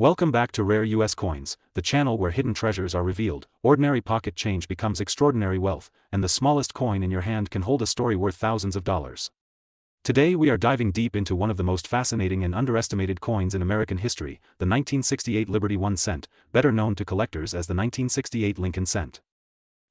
Welcome back to Rare US Coins, the channel where hidden treasures are revealed, ordinary pocket change becomes extraordinary wealth, and the smallest coin in your hand can hold a story worth thousands of dollars. Today we are diving deep into one of the most fascinating and underestimated coins in American history, the 1968 Liberty 1 cent, better known to collectors as the 1968 Lincoln cent.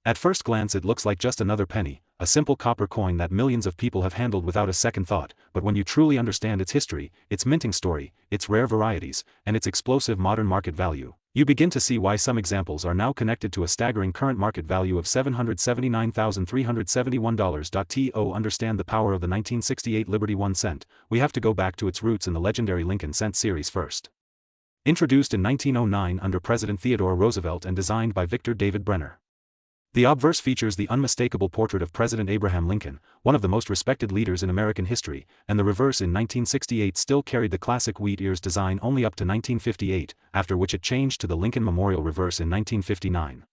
At first glance it looks like just another penny, a simple copper coin that millions of people have handled without a second thought, but when you truly understand its history, its minting story, its rare varieties, and its explosive modern market value, you begin to see why some examples are now connected to a staggering current market value of $779,371. To understand the power of the 1968 Liberty 1 cent, we have to go back to its roots in the legendary Lincoln cent series first. Introduced in 1909 under President Theodore Roosevelt and designed by Victor David Brenner. The obverse features the unmistakable portrait of President Abraham Lincoln, one of the most respected leaders in American history, and the reverse in 1968 still carried the classic wheat ears design only up to 1958, after which it changed to the Lincoln Memorial reverse in 1959.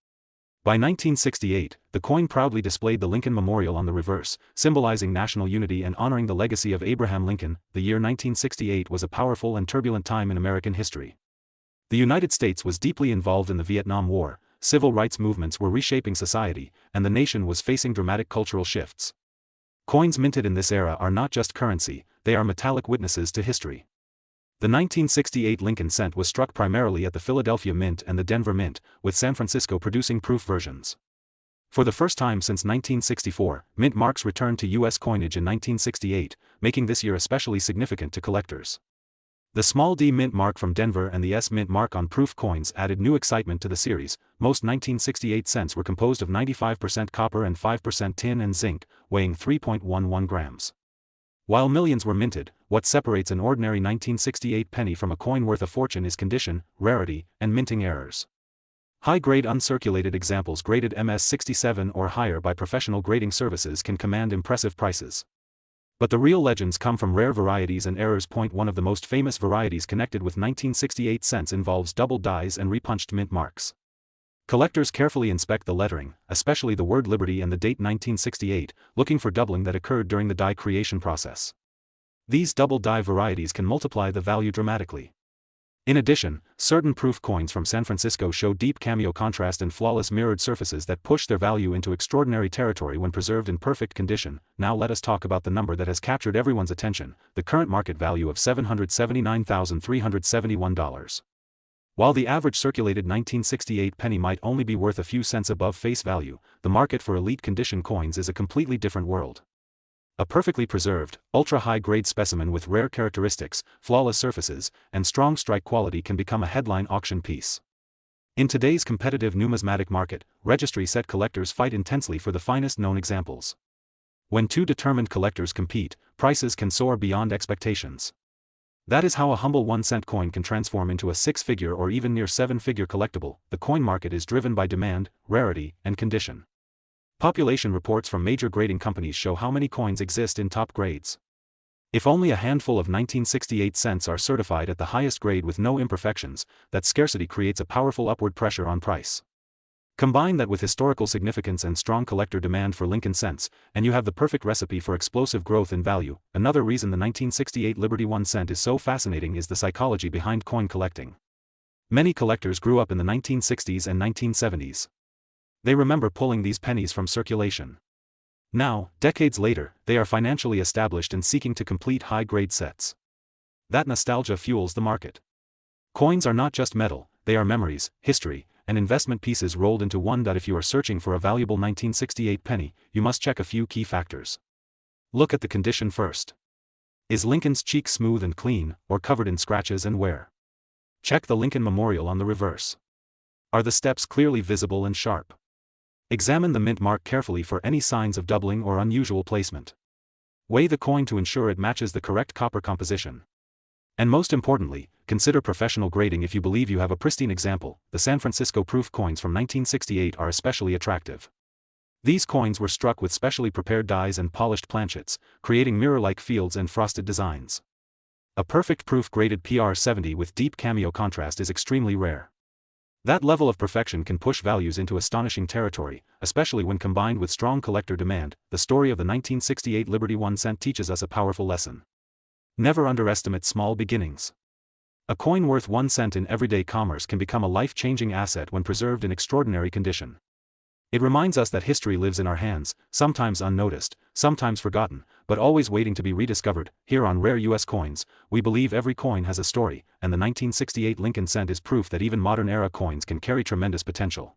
By 1968, the coin proudly displayed the Lincoln Memorial on the reverse, symbolizing national unity and honoring the legacy of Abraham Lincoln. The year 1968 was a powerful and turbulent time in American history. The United States was deeply involved in the Vietnam War. Civil rights movements were reshaping society, and the nation was facing dramatic cultural shifts. Coins minted in this era are not just currency, they are metallic witnesses to history. The 1968 Lincoln cent was struck primarily at the Philadelphia Mint and the Denver Mint, with San Francisco producing proof versions. For the first time since 1964, mint marks returned to U.S. coinage in 1968, making this year especially significant to collectors. The small D mint mark from Denver and the S mint mark on proof coins added new excitement to the series. Most 1968 cents were composed of 95% copper and 5% tin and zinc, weighing 3.11 grams. While millions were minted, what separates an ordinary 1968 penny from a coin worth a fortune is condition, rarity, and minting errors. High-grade uncirculated examples graded MS-67 or higher by professional grading services can command impressive prices. But the real legends come from rare varieties and errors. One of the most famous varieties connected with 1968 cents involves double dies and repunched mint marks. Collectors carefully inspect the lettering, especially the word Liberty and the date 1968, looking for doubling that occurred during the die creation process. These double die varieties can multiply the value dramatically. In addition, certain proof coins from San Francisco show deep cameo contrast and flawless mirrored surfaces that push their value into extraordinary territory when preserved in perfect condition. Now let us talk about the number that has captured everyone's attention, the current market value of $779,371. While the average circulated 1968 penny might only be worth a few cents above face value, the market for elite condition coins is a completely different world. A perfectly preserved, ultra-high-grade specimen with rare characteristics, flawless surfaces, and strong strike quality can become a headline auction piece. In today's competitive numismatic market, registry-set collectors fight intensely for the finest known examples. When two determined collectors compete, prices can soar beyond expectations. That is how a humble 1-cent coin can transform into a 6-figure or even near 7-figure collectible. The coin market is driven by demand, rarity, and condition. Population reports from major grading companies show how many coins exist in top grades. If only a handful of 1968 cents are certified at the highest grade with no imperfections, that scarcity creates a powerful upward pressure on price. Combine that with historical significance and strong collector demand for Lincoln cents, and you have the perfect recipe for explosive growth in value. Another reason the 1968 Liberty 1 cent is so fascinating is the psychology behind coin collecting. Many collectors grew up in the 1960s and 1970s. They remember pulling these pennies from circulation. Now, decades later, they are financially established and seeking to complete high-grade sets. That nostalgia fuels the market. Coins are not just metal, they are memories, history, and investment pieces rolled into one. If you are searching for a valuable 1968 penny, you must check a few key factors. Look at the condition first. Is Lincoln's cheek smooth and clean, or covered in scratches and wear? Check the Lincoln Memorial on the reverse. Are the steps clearly visible and sharp? Examine the mint mark carefully for any signs of doubling or unusual placement. Weigh the coin to ensure it matches the correct copper composition. And most importantly, consider professional grading. If you believe you have a pristine example, the San Francisco proof coins from 1968 are especially attractive. These coins were struck with specially prepared dies and polished planchets, creating mirror-like fields and frosted designs. A perfect proof graded PR70 with deep cameo contrast is extremely rare. That level of perfection can push values into astonishing territory, especially when combined with strong collector demand. The story of the 1968 Liberty 1 cent teaches us a powerful lesson. Never underestimate small beginnings. A coin worth 1 cent in everyday commerce can become a life-changing asset when preserved in extraordinary condition. It reminds us that history lives in our hands, sometimes unnoticed, sometimes forgotten, but always waiting to be rediscovered. Here on Rare U.S. Coins, we believe every coin has a story, and the 1968 Lincoln cent is proof that even modern-era coins can carry tremendous potential.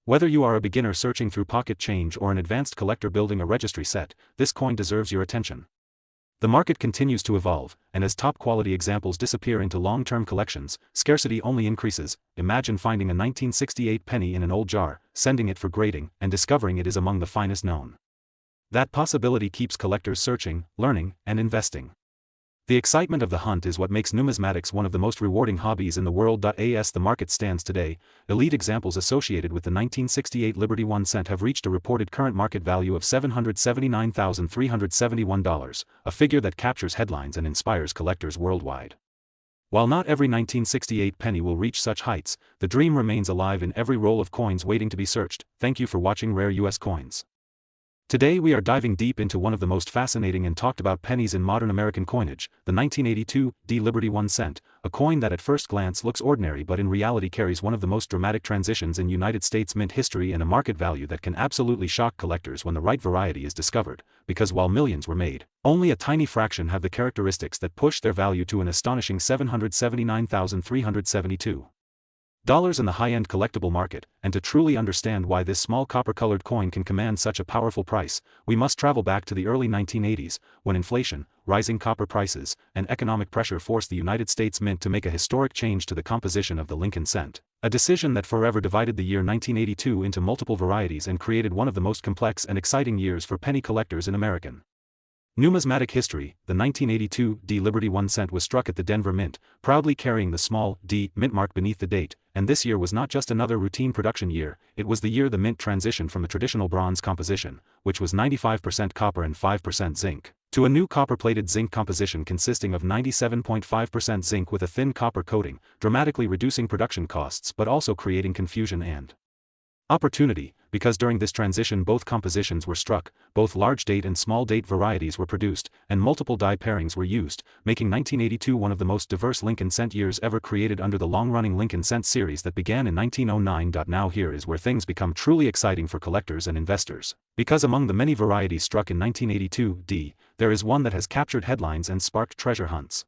Whether you are a beginner searching through pocket change or an advanced collector building a registry set, this coin deserves your attention. The market continues to evolve, and as top-quality examples disappear into long-term collections, scarcity only increases. Imagine finding a 1968 penny in an old jar, sending it for grading, and discovering it is among the finest known. That possibility keeps collectors searching, learning, and investing. The excitement of the hunt is what makes numismatics one of the most rewarding hobbies in the world. As the market stands today, elite examples associated with the 1968 Liberty 1 cent have reached a reported current market value of $779,371, a figure that captures headlines and inspires collectors worldwide. While not every 1968 penny will reach such heights, the dream remains alive in every roll of coins waiting to be searched. Thank you for watching Rare U.S. Coins. Today we are diving deep into one of the most fascinating and talked about pennies in modern American coinage, the 1982 Liberty 1 cent, a coin that at first glance looks ordinary but in reality carries one of the most dramatic transitions in United States mint history and a market value that can absolutely shock collectors when the right variety is discovered, because while millions were made, only a tiny fraction have the characteristics that push their value to an astonishing $779,372 in the high-end collectible market. And to truly understand why this small copper-colored coin can command such a powerful price, we must travel back to the early 1980s, when inflation, rising copper prices, and economic pressure forced the United States Mint to make a historic change to the composition of the Lincoln cent, a decision that forever divided the year 1982 into multiple varieties and created one of the most complex and exciting years for penny collectors in American numismatic history. The 1982 Liberty 1 cent was struck at the Denver Mint, proudly carrying the small D mint mark beneath the date, and this year was not just another routine production year, it was the year the mint transitioned from the traditional bronze composition, which was 95% copper and 5% zinc, to a new copper-plated zinc composition consisting of 97.5% zinc with a thin copper coating, dramatically reducing production costs but also creating confusion and opportunity, because during this transition both compositions were struck, both large date and small date varieties were produced, and multiple die pairings were used, making 1982 one of the most diverse Lincoln cent years ever created under the long-running Lincoln cent series that began in 1909. Now here is where things become truly exciting for collectors and investors, because among the many varieties struck in 1982, there is one that has captured headlines and sparked treasure hunts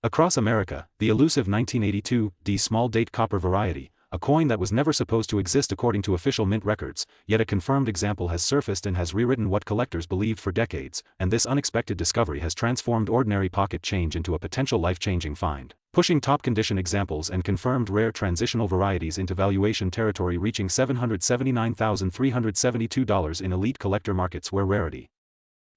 across America, the elusive 1982 small date copper variety, a coin that was never supposed to exist according to official mint records, yet a confirmed example has surfaced and has rewritten what collectors believed for decades, and this unexpected discovery has transformed ordinary pocket change into a potential life-changing find, pushing top-condition examples and confirmed rare transitional varieties into valuation territory reaching $779,372 in elite collector markets where rarity,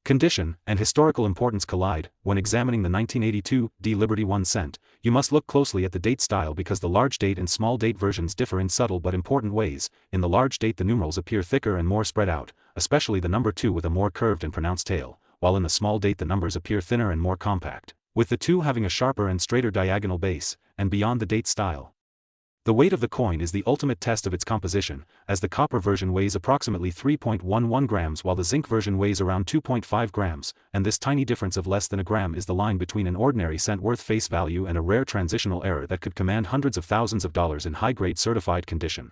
condition, and historical importance collide. When examining the 1982 Liberty 1 cent, you must look closely at the date style because the large date and small date versions differ in subtle but important ways. In the large date the numerals appear thicker and more spread out, especially the number 2 with a more curved and pronounced tail, while in the small date the numbers appear thinner and more compact, with the 2 having a sharper and straighter diagonal base. And beyond the date style, the weight of the coin is the ultimate test of its composition, as the copper version weighs approximately 3.11 grams while the zinc version weighs around 2.5 grams, and this tiny difference of less than a gram is the line between an ordinary cent worth face value and a rare transitional error that could command hundreds of thousands of dollars in high-grade certified condition.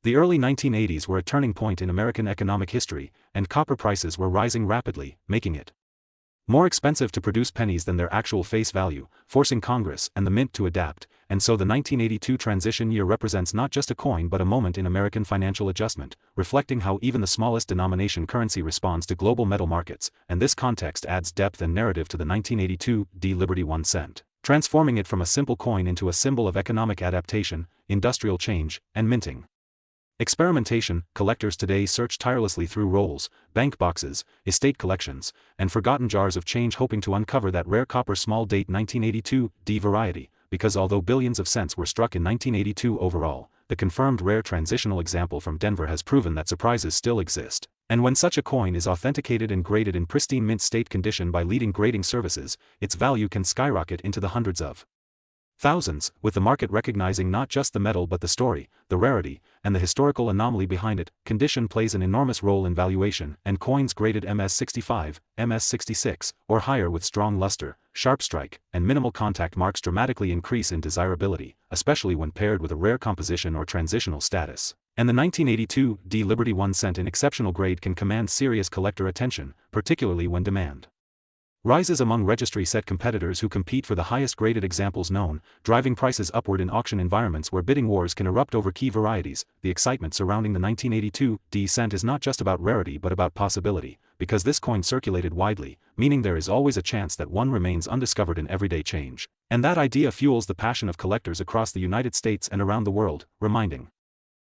The early 1980s were a turning point in American economic history, and copper prices were rising rapidly, making it more expensive to produce pennies than their actual face value, forcing Congress and the Mint to adapt, and so the 1982 transition year represents not just a coin but a moment in American financial adjustment, reflecting how even the smallest denomination currency responds to global metal markets, and this context adds depth and narrative to the 1982 Liberty 1 cent, transforming it from a simple coin into a symbol of economic adaptation, industrial change, and minting experimentation. Collectors today search tirelessly through rolls, bank boxes, estate collections, and forgotten jars of change hoping to uncover that rare copper small date 1982 variety, because although billions of cents were struck in 1982 overall, the confirmed rare transitional example from Denver has proven that surprises still exist. And when such a coin is authenticated and graded in pristine mint state condition by leading grading services, its value can skyrocket into the hundreds of thousands, with the market recognizing not just the metal but the story, the rarity, and the historical anomaly behind it, condition plays an enormous role in valuation, and coins graded MS65, MS66, or higher with strong luster, sharp strike, and minimal contact marks dramatically increase in desirability, especially when paired with a rare composition or transitional status. And the 1982 D Liberty 1 cent in exceptional grade can command serious collector attention, particularly when demand rises among registry set competitors who compete for the highest graded examples known, driving prices upward in auction environments where bidding wars can erupt over key varieties. The excitement surrounding the 1982 D cent is not just about rarity but about possibility, because this coin circulated widely, meaning there is always a chance that one remains undiscovered in everyday change. And that idea fuels the passion of collectors across the United States and around the world, reminding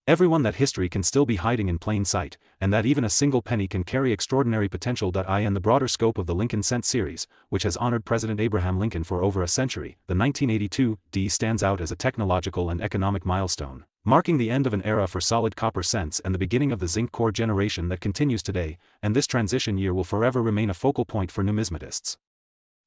everyone that history can still be hiding in plain sight, and that even a single penny can carry extraordinary potential. In the broader scope of the Lincoln Cent series, which has honored President Abraham Lincoln for over a century, the 1982 D stands out as a technological and economic milestone, marking the end of an era for solid copper cents and the beginning of the zinc core generation that continues today, and this transition year will forever remain a focal point for numismatists.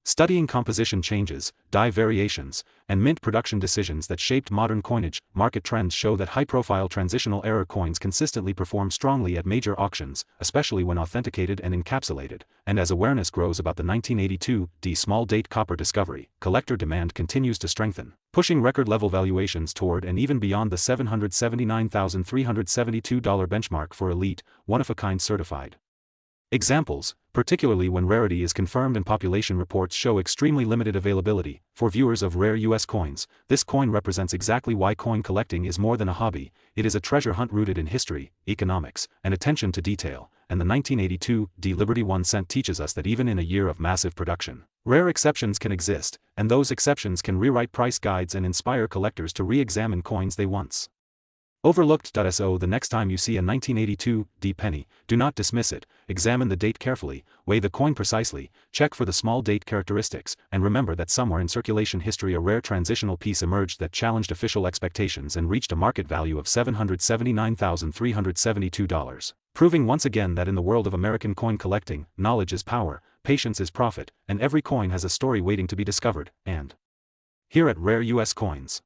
Studying composition changes, die variations, and mint production decisions that shaped modern coinage, market trends show that high-profile transitional era coins consistently perform strongly at major auctions, especially when authenticated and encapsulated, and as awareness grows about the 1982 D small-date copper discovery, collector demand continues to strengthen, pushing record-level valuations toward and even beyond the $779,372 benchmark for elite, one-of-a-kind certified examples, particularly when rarity is confirmed and population reports show extremely limited availability. For viewers of rare U.S. coins, this coin represents exactly why coin collecting is more than a hobby. It is a treasure hunt rooted in history, economics, and attention to detail, and the 1982 D Liberty 1 cent teaches us that even in a year of massive production, rare exceptions can exist, and those exceptions can rewrite price guides and inspire collectors to re-examine coins they once overlooked. So the next time you see a 1982 D penny, do not dismiss it, examine the date carefully, weigh the coin precisely, check for the small date characteristics, and remember that somewhere in circulation history a rare transitional piece emerged that challenged official expectations and reached a market value of $779,372, proving once again that in the world of American coin collecting, knowledge is power, patience is profit, and every coin has a story waiting to be discovered. And here at Rare U.S. Coins,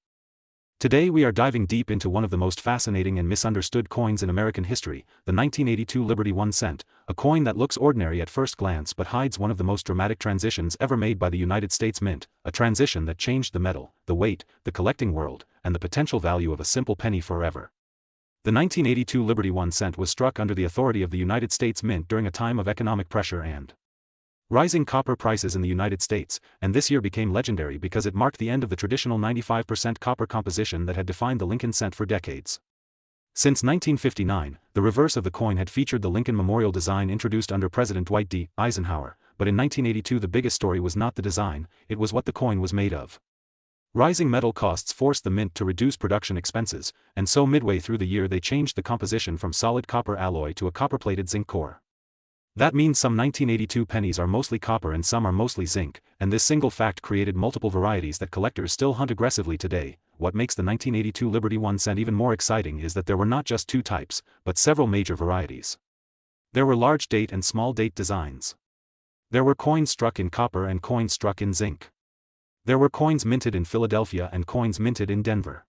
today we are diving deep into one of the most fascinating and misunderstood coins in American history, the 1982 Liberty 1 cent, a coin that looks ordinary at first glance but hides one of the most dramatic transitions ever made by the United States Mint, a transition that changed the metal, the weight, the collecting world, and the potential value of a simple penny forever. The 1982 Liberty 1 cent was struck under the authority of the United States Mint during a time of economic pressure and rising copper prices in the United States, and this year became legendary because it marked the end of the traditional 95% copper composition that had defined the Lincoln cent for decades. Since 1959, the reverse of the coin had featured the Lincoln Memorial design introduced under President Dwight D. Eisenhower, but in 1982 the biggest story was not the design, it was what the coin was made of. Rising metal costs forced the mint to reduce production expenses, and so midway through the year they changed the composition from solid copper alloy to a copper-plated zinc core. That means some 1982 pennies are mostly copper and some are mostly zinc, and this single fact created multiple varieties that collectors still hunt aggressively today. What makes the 1982 Liberty 1 cent even more exciting is that there were not just two types, but several major varieties. There were large date and small date designs. There were coins struck in copper and coins struck in zinc. There were coins minted in Philadelphia and coins minted in Denver.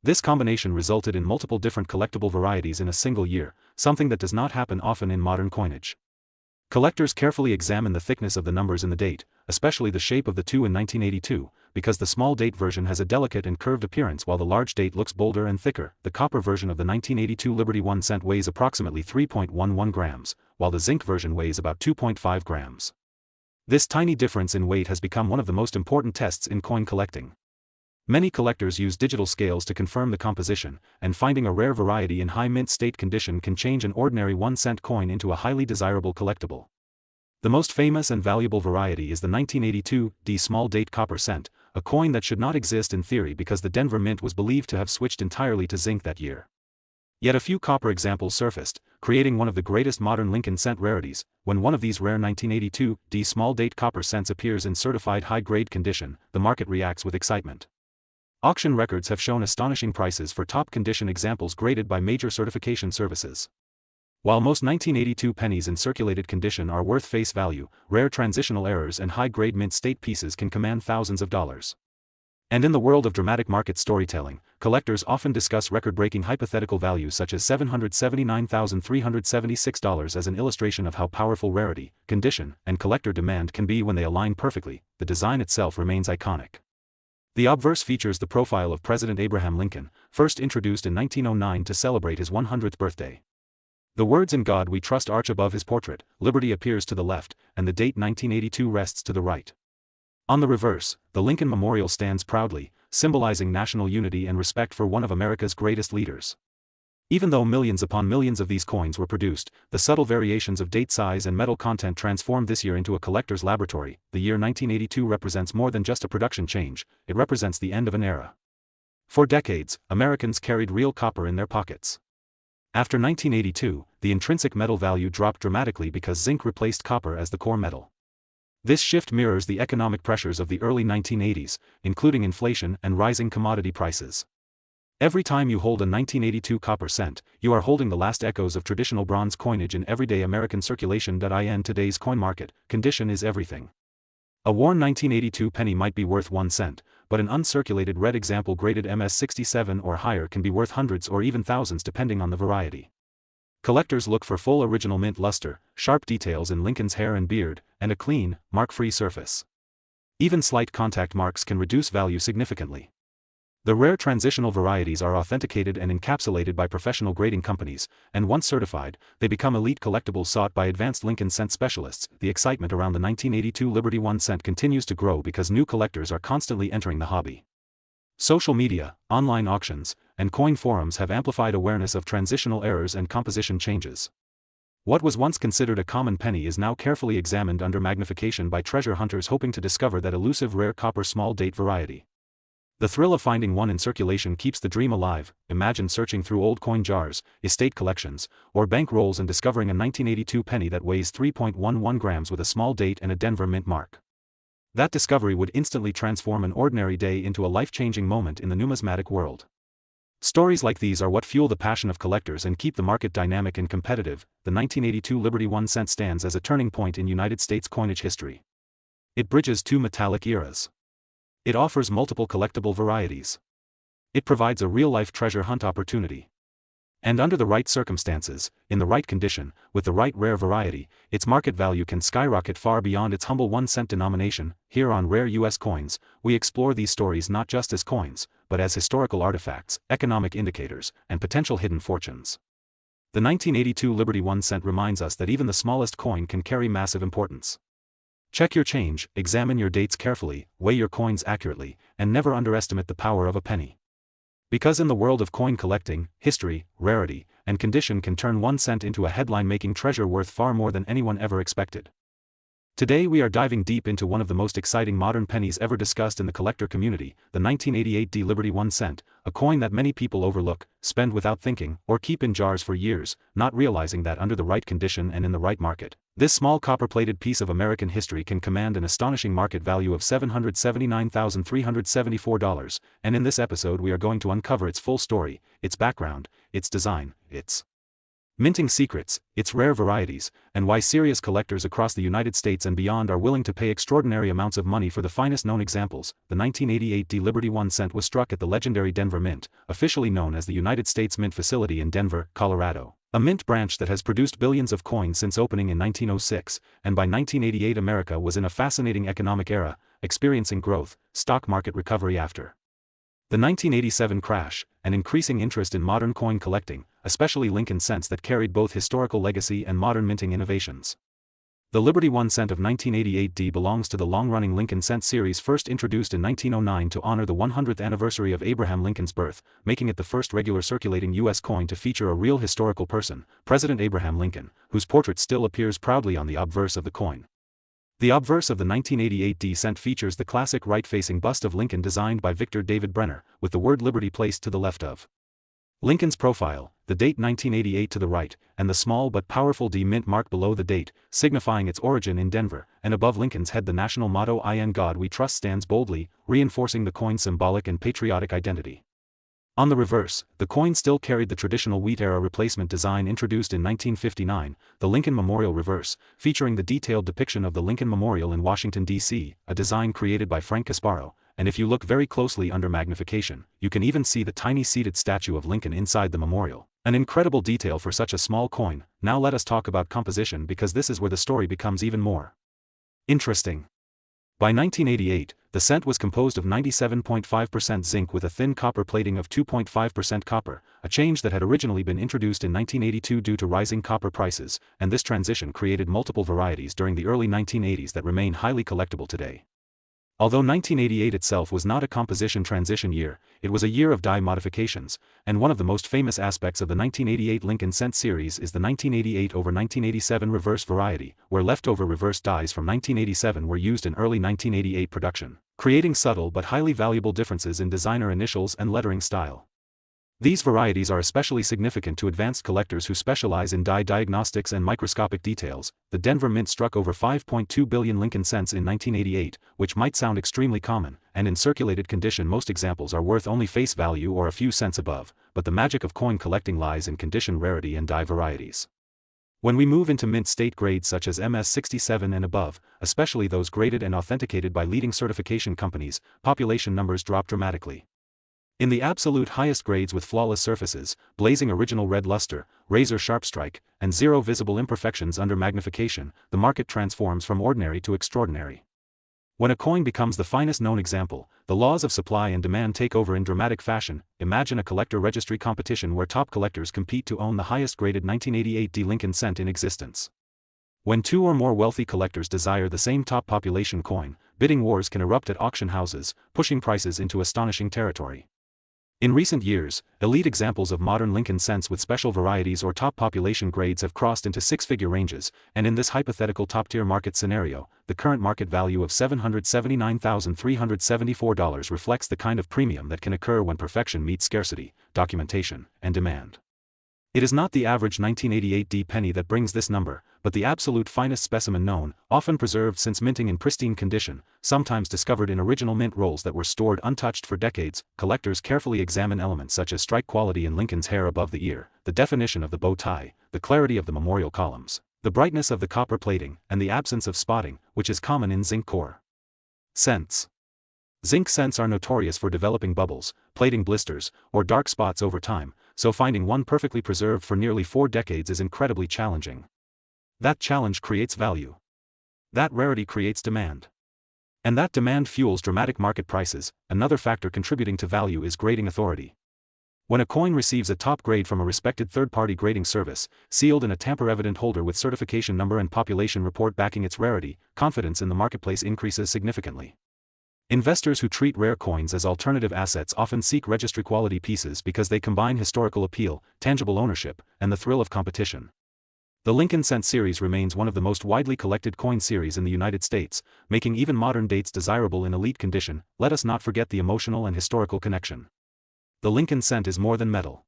This combination resulted in multiple different collectible varieties in a single year, something that does not happen often in modern coinage. Collectors carefully examine the thickness of the numbers in the date, especially the shape of the 2 in 1982, because the small date version has a delicate and curved appearance while the large date looks bolder and thicker. The copper version of the 1982 Liberty 1 cent weighs approximately 3.11 grams, while the zinc version weighs about 2.5 grams. This tiny difference in weight has become one of the most important tests in coin collecting. Many collectors use digital scales to confirm the composition, and finding a rare variety in high mint state condition can change an ordinary 1-cent coin into a highly desirable collectible. The most famous and valuable variety is the 1982 D small date copper cent, a coin that should not exist in theory because the Denver Mint was believed to have switched entirely to zinc that year. Yet a few copper examples surfaced, creating one of the greatest modern Lincoln cent rarities. When one of these rare 1982 D small date copper cents appears in certified high-grade condition, the market reacts with excitement. Auction records have shown astonishing prices for top-condition examples graded by major certification services. While most 1982 pennies in circulated condition are worth face value, rare transitional errors and high-grade mint state pieces can command thousands of dollars. And in the world of dramatic market storytelling, collectors often discuss record-breaking hypothetical values such as $779,376 as an illustration of how powerful rarity, condition, and collector demand can be when they align perfectly. The design itself remains iconic. The obverse features the profile of President Abraham Lincoln, first introduced in 1909 to celebrate his 100th birthday. The words "In God We Trust" arch above his portrait, liberty appears to the left, and the date 1982 rests to the right. On the reverse, the Lincoln Memorial stands proudly, symbolizing national unity and respect for one of America's greatest leaders. Even though millions upon millions of these coins were produced, the subtle variations of date size and metal content transformed this year into a collector's laboratory. The year 1982 represents more than just a production change, it represents the end of an era. For decades, Americans carried real copper in their pockets. After 1982, the intrinsic metal value dropped dramatically because zinc replaced copper as the core metal. This shift mirrors the economic pressures of the early 1980s, including inflation and rising commodity prices. Every time you hold a 1982 copper cent, you are holding the last echoes of traditional bronze coinage in everyday American circulation. In today's coin market, condition is everything. A worn 1982 penny might be worth 1 cent, but an uncirculated red example graded MS67 or higher can be worth hundreds or even thousands depending on the variety. Collectors look for full original mint luster, sharp details in Lincoln's hair and beard, and a clean, mark-free surface. Even slight contact marks can reduce value significantly. The rare transitional varieties are authenticated and encapsulated by professional grading companies, and once certified, they become elite collectibles sought by advanced Lincoln cent specialists. The excitement around the 1982 Liberty 1 cent continues to grow because new collectors are constantly entering the hobby. Social media, online auctions, and coin forums have amplified awareness of transitional errors and composition changes. What was once considered a common penny is now carefully examined under magnification by treasure hunters hoping to discover that elusive rare copper small date variety. The thrill of finding one in circulation keeps the dream alive. Imagine searching through old coin jars, estate collections, or bank rolls and discovering a 1982 penny that weighs 3.11 grams with a small date and a Denver mint mark. That discovery would instantly transform an ordinary day into a life-changing moment in the numismatic world. Stories like these are what fuel the passion of collectors and keep the market dynamic and competitive. The 1982 Liberty 1 cent stands as a turning point in United States coinage history. It bridges two metallic eras. It offers multiple collectible varieties. It provides a real-life treasure hunt opportunity. And under the right circumstances, in the right condition, with the right rare variety, its market value can skyrocket far beyond its humble 1 cent denomination. Here on Rare U.S. Coins, we explore these stories not just as coins, but as historical artifacts, economic indicators, and potential hidden fortunes. The 1982 Liberty 1 cent reminds us that even the smallest coin can carry massive importance. Check your change, examine your dates carefully, weigh your coins accurately, and never underestimate the power of a penny. Because in the world of coin collecting, history, rarity, and condition can turn 1 cent into a headline-making treasure worth far more than anyone ever expected. Today we are diving deep into one of the most exciting modern pennies ever discussed in the collector community, the 1988 D Liberty 1 cent, a coin that many people overlook, spend without thinking, or keep in jars for years, not realizing that under the right condition and in the right market, this small copper-plated piece of American history can command an astonishing market value of $779,374, and in this episode we are going to uncover its full story, its background, its design, its minting secrets, its rare varieties, and why serious collectors across the United States and beyond are willing to pay extraordinary amounts of money for the finest known examples. The 1988 D Liberty 1 cent was struck at the legendary Denver Mint, officially known as the United States Mint Facility in Denver, Colorado. A mint branch that has produced billions of coins since opening in 1906, and by 1988 America was in a fascinating economic era, experiencing growth, stock market recovery after the 1987 crash, and increasing interest in modern coin collecting, especially Lincoln cents that carried both historical legacy and modern minting innovations. The Liberty 1 cent of 1988 D belongs to the long-running Lincoln cent series first introduced in 1909 to honor the 100th anniversary of Abraham Lincoln's birth, making it the first regular circulating U.S. coin to feature a real historical person, President Abraham Lincoln, whose portrait still appears proudly on the obverse of the coin. The obverse of the 1988 D cent features the classic right-facing bust of Lincoln designed by Victor David Brenner, with the word Liberty placed to the left of Lincoln's profile, the date 1988 to the right, and the small but powerful D mint mark below the date, signifying its origin in Denver, and above Lincoln's head the national motto "In God We Trust" stands boldly, reinforcing the coin's symbolic and patriotic identity. On the reverse, the coin still carried the traditional wheat-era replacement design introduced in 1959, the Lincoln Memorial reverse, featuring the detailed depiction of the Lincoln Memorial in Washington, D.C., a design created by Frank Casparo, and if you look very closely under magnification, you can even see the tiny seated statue of Lincoln inside the memorial. An incredible detail for such a small coin. Now let us talk about composition, because this is where the story becomes even more interesting. By 1988, the cent was composed of 97.5% zinc with a thin copper plating of 2.5% copper, a change that had originally been introduced in 1982 due to rising copper prices, and this transition created multiple varieties during the early 1980s that remain highly collectible today. Although 1988 itself was not a composition transition year, it was a year of die modifications, and one of the most famous aspects of the 1988 Lincoln Cent series is the 1988 over 1987 reverse variety, where leftover reverse dies from 1987 were used in early 1988 production, creating subtle but highly valuable differences in designer initials and lettering style. These varieties are especially significant to advanced collectors who specialize in die diagnostics and microscopic details. The Denver Mint struck over 5.2 billion Lincoln cents in 1988, which might sound extremely common, and in circulated condition most examples are worth only face value or a few cents above, but the magic of coin collecting lies in condition rarity and die varieties. When we move into mint state grades such as MS67 and above, especially those graded and authenticated by leading certification companies, population numbers drop dramatically. In the absolute highest grades with flawless surfaces, blazing original red luster, razor sharp strike, and zero visible imperfections under magnification, the market transforms from ordinary to extraordinary. When a coin becomes the finest known example, the laws of supply and demand take over in dramatic fashion. Imagine a collector registry competition where top collectors compete to own the highest graded 1988 D Lincoln cent in existence. When two or more wealthy collectors desire the same top population coin, bidding wars can erupt at auction houses, pushing prices into astonishing territory. In recent years, elite examples of modern Lincoln cents with special varieties or top population grades have crossed into six-figure ranges, and in this hypothetical top-tier market scenario, the current market value of $779,374 reflects the kind of premium that can occur when perfection meets scarcity, documentation, and demand. It is not the average 1988 D penny that brings this number, but the absolute finest specimen known, often preserved since minting in pristine condition, sometimes discovered in original mint rolls that were stored untouched for decades. Collectors carefully examine elements such as strike quality in Lincoln's hair above the ear, the definition of the bow tie, the clarity of the memorial columns, the brightness of the copper plating, and the absence of spotting, which is common in zinc core cents. Zinc cents are notorious for developing bubbles, plating blisters, or dark spots over time, so finding one perfectly preserved for nearly 4 decades is incredibly challenging. That challenge creates value. That rarity creates demand. And that demand fuels dramatic market prices. Another factor contributing to value is grading authority. When a coin receives a top grade from a respected third-party grading service, sealed in a tamper-evident holder with certification number and population report backing its rarity, confidence in the marketplace increases significantly. Investors who treat rare coins as alternative assets often seek registry-quality pieces because they combine historical appeal, tangible ownership, and the thrill of competition. The Lincoln Cent series remains one of the most widely collected coin series in the United States, making even modern dates desirable in elite condition. Let us not forget the emotional and historical connection. The Lincoln Cent is more than metal.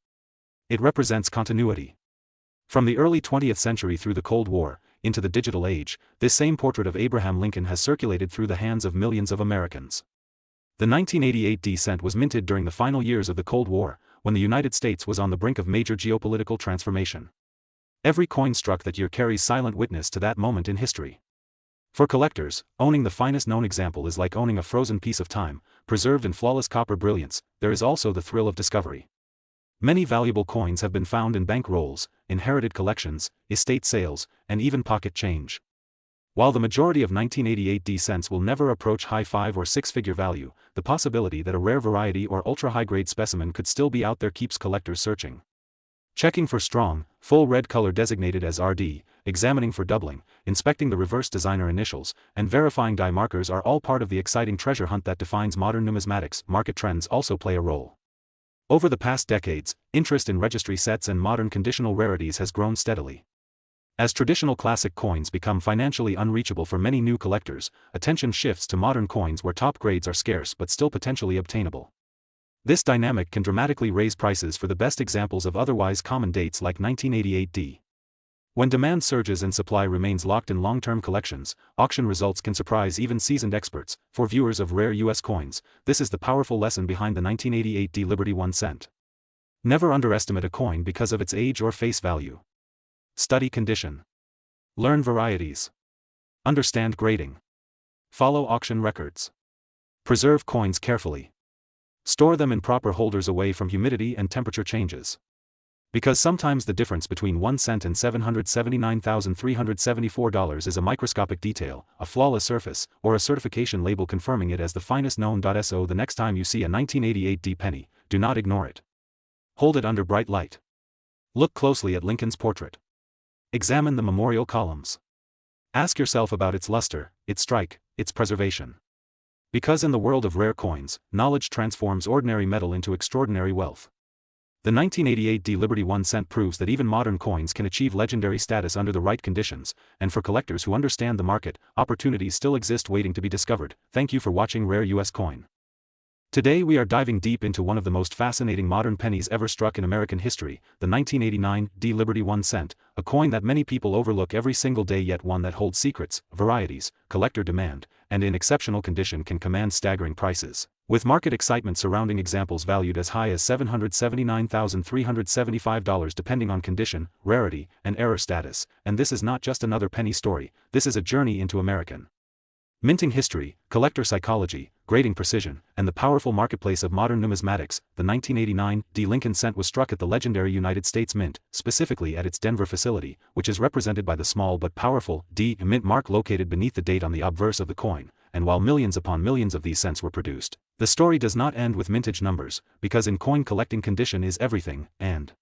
It represents continuity. From the early 20th century through the Cold War, into the digital age, this same portrait of Abraham Lincoln has circulated through the hands of millions of Americans. The 1988 D cent was minted during the final years of the Cold War, when the United States was on the brink of major geopolitical transformation. Every coin struck that year carries silent witness to that moment in history. For collectors, owning the finest known example is like owning a frozen piece of time, preserved in flawless copper brilliance. There is also the thrill of discovery. Many valuable coins have been found in bank rolls, inherited collections, estate sales, and even pocket change. While the majority of 1988 D cents will never approach high 5- or 6-figure value, the possibility that a rare variety or ultra-high-grade specimen could still be out there keeps collectors searching. Checking for strong, full red color designated as RD, examining for doubling, inspecting the reverse designer initials, and verifying die markers are all part of the exciting treasure hunt that defines modern numismatics. Market trends also play a role. Over the past decades, interest in registry sets and modern conditional rarities has grown steadily. As traditional classic coins become financially unreachable for many new collectors, attention shifts to modern coins where top grades are scarce but still potentially obtainable. This dynamic can dramatically raise prices for the best examples of otherwise common dates like 1988 D. When demand surges and supply remains locked in long-term collections, auction results can surprise even seasoned experts. For viewers of rare U.S. coins, this is the powerful lesson behind the 1988 D Liberty 1 cent. Never underestimate a coin because of its age or face value. Study condition. Learn varieties. Understand grading. Follow auction records. Preserve coins carefully. Store them in proper holders away from humidity and temperature changes. Because sometimes the difference between 1 cent and $779,374 is a microscopic detail, a flawless surface, or a certification label confirming it as the finest known. So the next time you see a 1988 D penny, do not ignore it. Hold it under bright light. Look closely at Lincoln's portrait. Examine the memorial columns. Ask yourself about its luster, its strike, its preservation. Because in the world of rare coins, knowledge transforms ordinary metal into extraordinary wealth. The 1988 D Liberty 1 cent proves that even modern coins can achieve legendary status under the right conditions, and for collectors who understand the market, opportunities still exist waiting to be discovered. Thank you for watching Rare US Coin. Today we are diving deep into one of the most fascinating modern pennies ever struck in American history, the 1989 D Liberty 1 cent, a coin that many people overlook every single day, yet one that holds secrets, varieties, collector demand, and in exceptional condition can command staggering prices. With market excitement surrounding examples valued as high as $779,375 depending on condition, rarity, and error status, and this is not just another penny story, this is a journey into American minting history, collector psychology, grading precision, and the powerful marketplace of modern numismatics. The 1989 D Lincoln cent was struck at the legendary United States Mint, specifically at its Denver facility, which is represented by the small but powerful D Mint mark located beneath the date on the obverse of the coin. And while millions upon millions of these cents were produced, the story does not end with mintage numbers, because in coin collecting condition is everything, and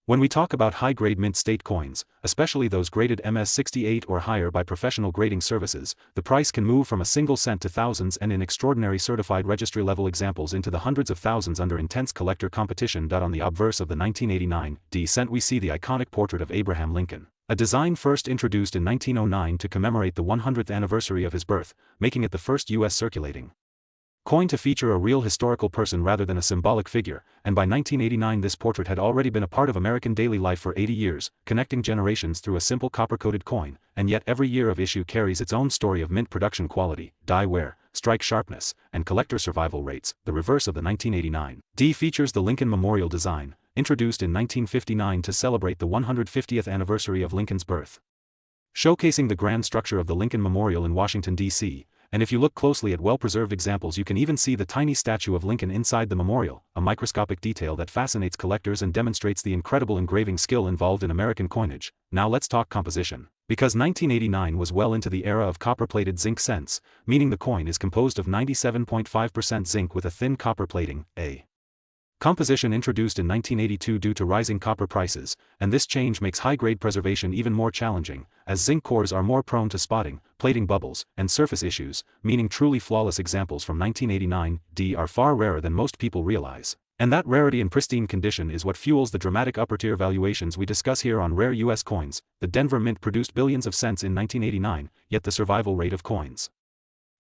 when we talk about high-grade mint state coins, especially those graded MS-68 or higher by professional grading services, the price can move from a single cent to thousands, and in extraordinary certified registry-level examples into the hundreds of thousands under intense collector competition. On the obverse of the 1989 D cent we see the iconic portrait of Abraham Lincoln, a design first introduced in 1909 to commemorate the 100th anniversary of his birth, making it the first U.S. circulating coin to feature a real historical person rather than a symbolic figure, and by 1989 this portrait had already been a part of American daily life for 80 years, connecting generations through a simple copper-coated coin, and yet every year of issue carries its own story of mint production quality, die wear, strike sharpness, and collector survival rates. The reverse of the 1989 D features the Lincoln Memorial design, introduced in 1959 to celebrate the 150th anniversary of Lincoln's birth. Showcasing the grand structure of the Lincoln Memorial in Washington, D.C., and if you look closely at well-preserved examples you can even see the tiny statue of Lincoln inside the memorial, a microscopic detail that fascinates collectors and demonstrates the incredible engraving skill involved in American coinage. Now let's talk composition. Because 1989 was well into the era of copper-plated zinc cents, meaning the coin is composed of 97.5% zinc with a thin copper plating, a composition introduced in 1982 due to rising copper prices, and this change makes high-grade preservation even more challenging, as zinc cores are more prone to spotting, plating bubbles, and surface issues, meaning truly flawless examples from 1989 D are far rarer than most people realize. And that rarity in pristine condition is what fuels the dramatic upper-tier valuations we discuss here on Rare US Coins. The Denver Mint produced billions of cents in 1989, yet the survival rate of coins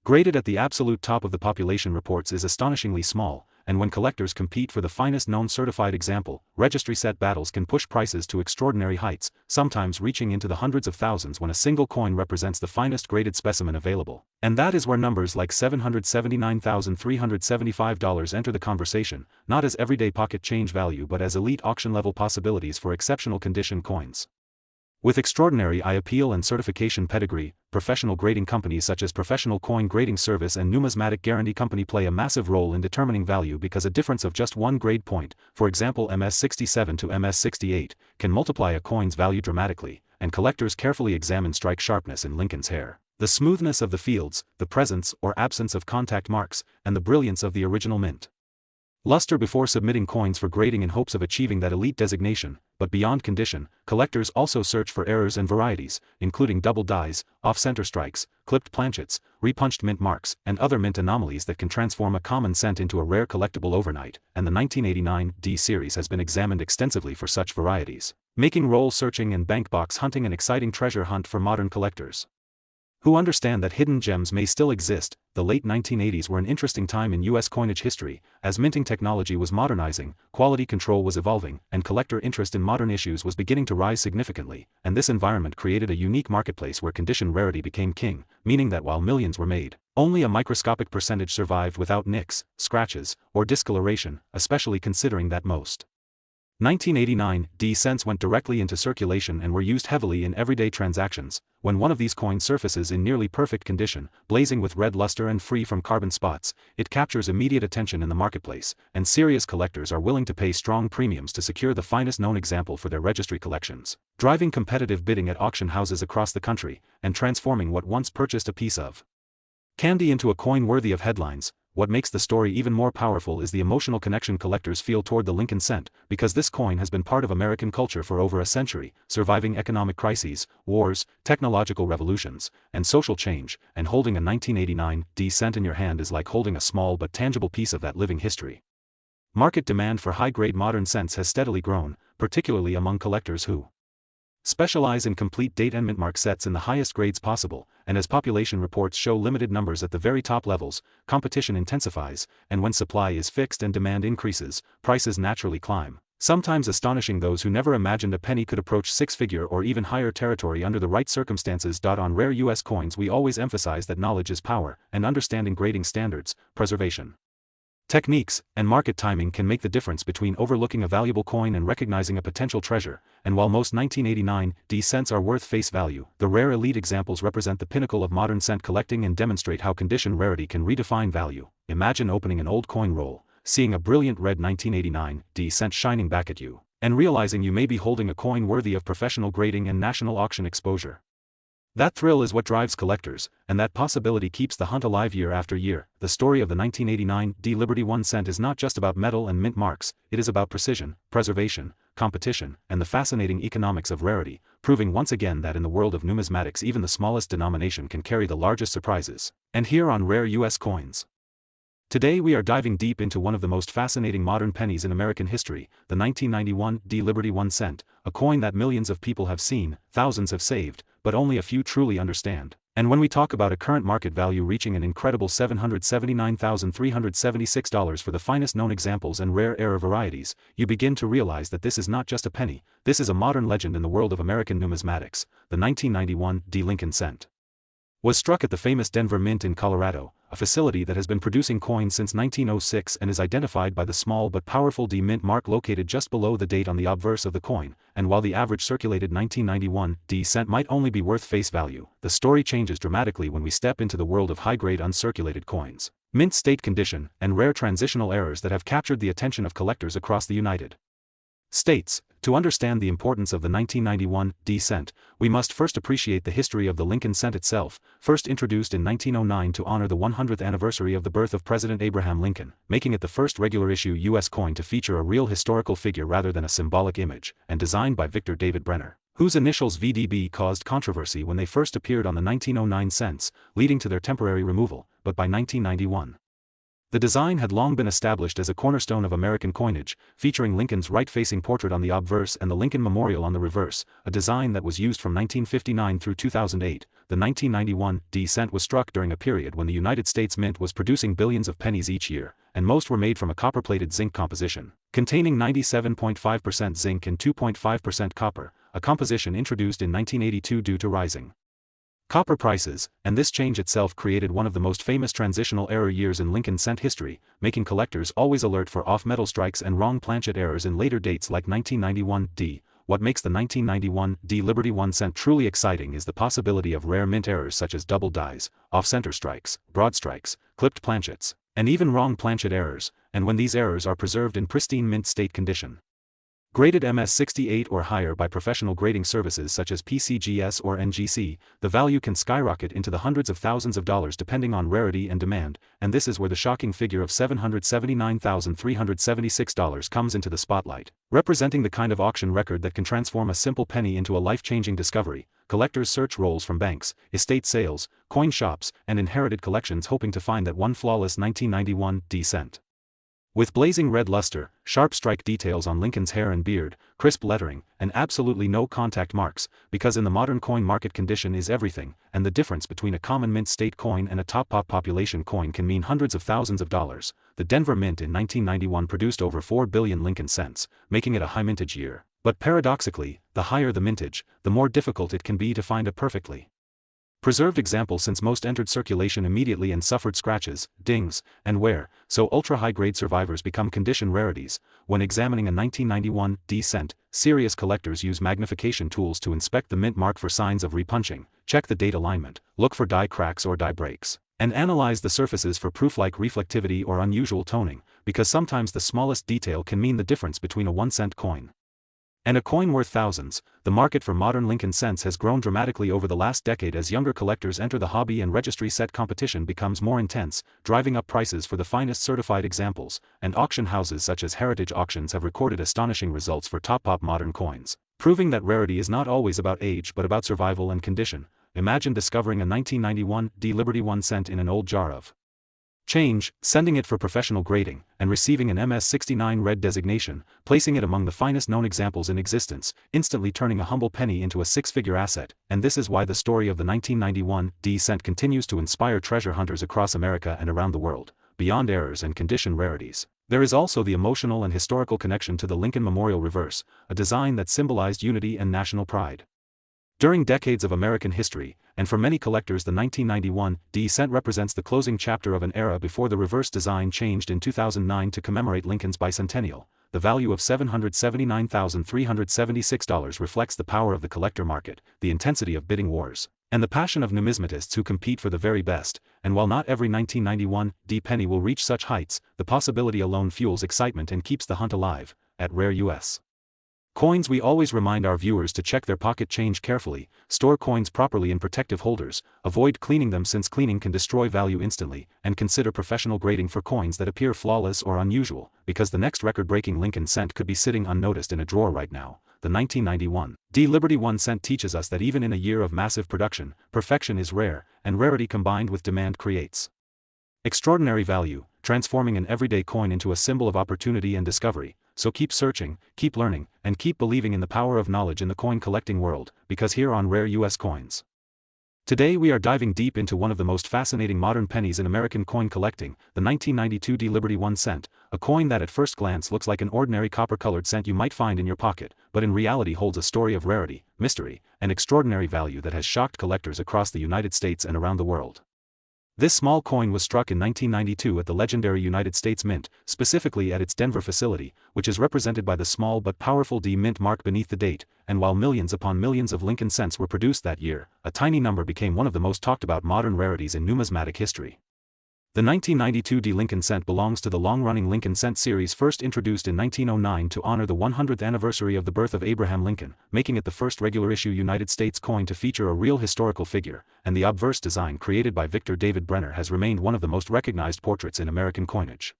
graded at the absolute top of the population reports is astonishingly small, and when collectors compete for the finest known certified example, registry set battles can push prices to extraordinary heights, sometimes reaching into the hundreds of thousands when a single coin represents the finest graded specimen available. And that is where numbers like $779,375 enter the conversation, not as everyday pocket change value but as elite auction-level possibilities for exceptional condition coins. With extraordinary eye appeal and certification pedigree, professional grading companies such as Professional Coin Grading Service and Numismatic Guarantee Company play a massive role in determining value because a difference of just one grade point, for example MS-67 to MS-68, can multiply a coin's value dramatically, and collectors carefully examine strike sharpness in Lincoln's hair, the smoothness of the fields, the presence or absence of contact marks, and the brilliance of the original mint luster before submitting coins for grading in hopes of achieving that elite designation. But beyond condition, collectors also search for errors and varieties, including double dies, off-center strikes, clipped planchets, repunched mint marks, and other mint anomalies that can transform a common cent into a rare collectible overnight, and the 1989 D series has been examined extensively for such varieties, making roll searching and bank box hunting an exciting treasure hunt for modern collectors who understand that hidden gems may still exist. The late 1980s were an interesting time in U.S. coinage history, as minting technology was modernizing, quality control was evolving, and collector interest in modern issues was beginning to rise significantly, and this environment created a unique marketplace where condition rarity became king, meaning that while millions were made, only a microscopic percentage survived without nicks, scratches, or discoloration, especially considering that most 1989 D cents went directly into circulation and were used heavily in everyday transactions. When one of these coins surfaces in nearly perfect condition, blazing with red luster and free from carbon spots, it captures immediate attention in the marketplace, and serious collectors are willing to pay strong premiums to secure the finest known example for their registry collections, driving competitive bidding at auction houses across the country, and transforming what once purchased a piece of candy into a coin worthy of headlines. What makes the story even more powerful is the emotional connection collectors feel toward the Lincoln cent, because this coin has been part of American culture for over a century, surviving economic crises, wars, technological revolutions, and social change, and holding a 1989 D cent in your hand is like holding a small but tangible piece of that living history. Market demand for high-grade modern cents has steadily grown, particularly among collectors who specialize in complete date and mint mark sets in the highest grades possible, and as population reports show limited numbers at the very top levels, competition intensifies, and when supply is fixed and demand increases, prices naturally climb, sometimes astonishing those who never imagined a penny could approach six-figure or even higher territory under the right circumstances. On rare U.S. coins we always emphasize that knowledge is power, and understanding grading standards, preservation techniques, and market timing can make the difference between overlooking a valuable coin and recognizing a potential treasure, and while most 1989 D cents are worth face value, the rare elite examples represent the pinnacle of modern cent collecting and demonstrate how condition rarity can redefine value. Imagine opening an old coin roll, seeing a brilliant red 1989 D cent shining back at you, and realizing you may be holding a coin worthy of professional grading and national auction exposure. That thrill is what drives collectors, and that possibility keeps the hunt alive year after year. The story of the 1989 D Liberty 1 cent is not just about metal and mint marks, it is about precision, preservation, competition, and the fascinating economics of rarity, proving once again that in the world of numismatics even the smallest denomination can carry the largest surprises. And here on Rare U.S. Coins. Today we are diving deep into one of the most fascinating modern pennies in American history, the 1991 D Liberty 1 cent, a coin that millions of people have seen, thousands have saved, but only a few truly understand. And when we talk about a current market value reaching an incredible $779,376 for the finest known examples and rare era varieties, you begin to realize that this is not just a penny, this is a modern legend in the world of American numismatics. The 1991 D Lincoln cent was struck at the famous Denver Mint in Colorado, a facility that has been producing coins since 1906 and is identified by the small but powerful D mint mark located just below the date on the obverse of the coin. And while the average circulated 1991 D cent might only be worth face value, the story changes dramatically when we step into the world of high-grade uncirculated coins, mint state condition, and rare transitional errors that have captured the attention of collectors across the United States. To understand the importance of the 1991 D cent, we must first appreciate the history of the Lincoln cent itself, first introduced in 1909 to honor the 100th anniversary of the birth of President Abraham Lincoln, making it the first regular-issue U.S. coin to feature a real historical figure rather than a symbolic image, and designed by Victor David Brenner, whose initials VDB caused controversy when they first appeared on the 1909 cents, leading to their temporary removal, but by 1991. The design had long been established as a cornerstone of American coinage, featuring Lincoln's right-facing portrait on the obverse and the Lincoln Memorial on the reverse, a design that was used from 1959 through 2008. The 1991 D cent was struck during a period when the United States Mint was producing billions of pennies each year, and most were made from a copper-plated zinc composition, containing 97.5% zinc and 2.5% copper, a composition introduced in 1982 due to rising copper prices, and this change itself created one of the most famous transitional error years in Lincoln cent history, making collectors always alert for off-metal strikes and wrong planchet errors in later dates like 1991 D. What makes the 1991 D Liberty 1 cent truly exciting is the possibility of rare mint errors such as double dies, off-center strikes, broad strikes, clipped planchets, and even wrong planchet errors, and when these errors are preserved in pristine mint state condition, graded MS-68 or higher by professional grading services such as PCGS or NGC, the value can skyrocket into the hundreds of thousands of dollars depending on rarity and demand, and this is where the shocking figure of $779,376 comes into the spotlight. Representing the kind of auction record that can transform a simple penny into a life-changing discovery, collectors search rolls from banks, estate sales, coin shops, and inherited collections hoping to find that one flawless 1991 D cent. With blazing red luster, sharp strike details on Lincoln's hair and beard, crisp lettering, and absolutely no contact marks, because in the modern coin market condition is everything, and the difference between a common mint state coin and a top population coin can mean hundreds of thousands of dollars. The Denver Mint in 1991 produced over 4 billion Lincoln cents, making it a high mintage year. But paradoxically, the higher the mintage, the more difficult it can be to find a perfectly Preserved example since most entered circulation immediately and suffered scratches, dings, and wear, so ultra-high-grade survivors become condition rarities. When examining a 1991 D cent, serious collectors use magnification tools to inspect the mint mark for signs of repunching, check the date alignment, look for die cracks or die breaks, and analyze the surfaces for proof like reflectivity or unusual toning, because sometimes the smallest detail can mean the difference between a 1-cent coin and a coin worth thousands. The market for modern Lincoln cents has grown dramatically over the last decade as younger collectors enter the hobby and registry set competition becomes more intense, driving up prices for the finest certified examples, and auction houses such as Heritage Auctions have recorded astonishing results for top modern coins, proving that rarity is not always about age but about survival and condition. Imagine discovering a 1991 D Liberty 1 cent in an old jar of change, sending it for professional grading, and receiving an MS-69 red designation, placing it among the finest known examples in existence, instantly turning a humble penny into a six-figure asset. And this is why the story of the 1991 D cent continues to inspire treasure hunters across America and around the world. Beyond errors and condition rarities, there is also the emotional and historical connection to the Lincoln Memorial Reverse, a design that symbolized unity and national pride. During decades of American history, and for many collectors, the 1991 D cent represents the closing chapter of an era before the reverse design changed in 2009 to commemorate Lincoln's bicentennial. The value of $779,376 reflects the power of the collector market, the intensity of bidding wars, and the passion of numismatists who compete for the very best. And while not every 1991 D penny will reach such heights, the possibility alone fuels excitement and keeps the hunt alive. At Rare U.S. Coins, we always remind our viewers to check their pocket change carefully, store coins properly in protective holders, avoid cleaning them since cleaning can destroy value instantly, and consider professional grading for coins that appear flawless or unusual, because the next record-breaking Lincoln cent could be sitting unnoticed in a drawer right now. The 1991 D Liberty 1 cent teaches us that even in a year of massive production, perfection is rare, and rarity combined with demand creates extraordinary value, transforming an everyday coin into a symbol of opportunity and discovery. So keep searching, keep learning, and keep believing in the power of knowledge in the coin collecting world, because here on Rare US Coins, today we are diving deep into one of the most fascinating modern pennies in American coin collecting, the 1992 D Liberty 1 cent, a coin that at first glance looks like an ordinary copper-colored cent you might find in your pocket, but in reality holds a story of rarity, mystery, and extraordinary value that has shocked collectors across the United States and around the world. This small coin was struck in 1992 at the legendary United States Mint, specifically at its Denver facility, which is represented by the small but powerful D mint mark beneath the date. And while millions upon millions of Lincoln cents were produced that year, a tiny number became one of the most talked about modern rarities in numismatic history. The 1992 D Lincoln cent belongs to the long-running Lincoln cent series, first introduced in 1909 to honor the 100th anniversary of the birth of Abraham Lincoln, making it the first regular-issue United States coin to feature a real historical figure, and the obverse design created by Victor David Brenner has remained one of the most recognized portraits in American coinage.